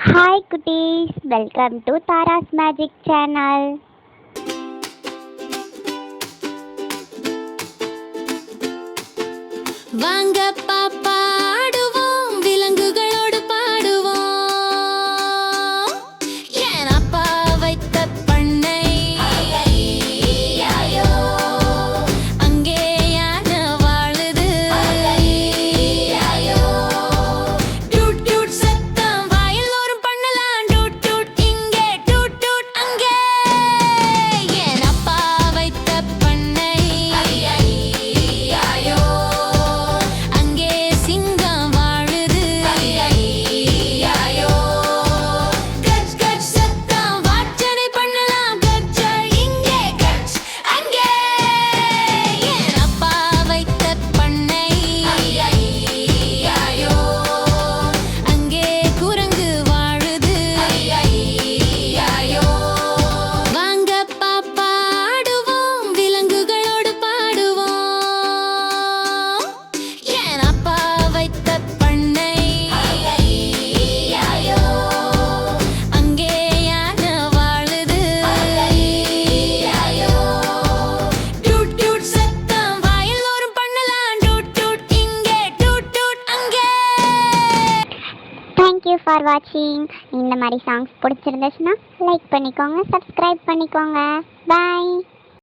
Hi cuties, welcome to Tara's Magic Channel. வாங்க பாப்பா ஆடுவோம், விலங்குகளோடு பாடுவோம். என் அப்பா வைத்த பண்ணை, அங்கே யானை வாழுது. டூட் டூட் சத்தம் வயலோரம் பண்ணலாம், டூட் டூட் இங்கே, டூட் டூட் அங்கே. என் அப்பா வைத்த பண்ணை, Thank you for watching. இந்த மாதிரி சாங்ஸ் பிடிச்சிருந்துச்சுன்னா லைக் பண்ணிக்கோங்க, சப்ஸ்கிரைப் பண்ணிக்கோங்க. Bye.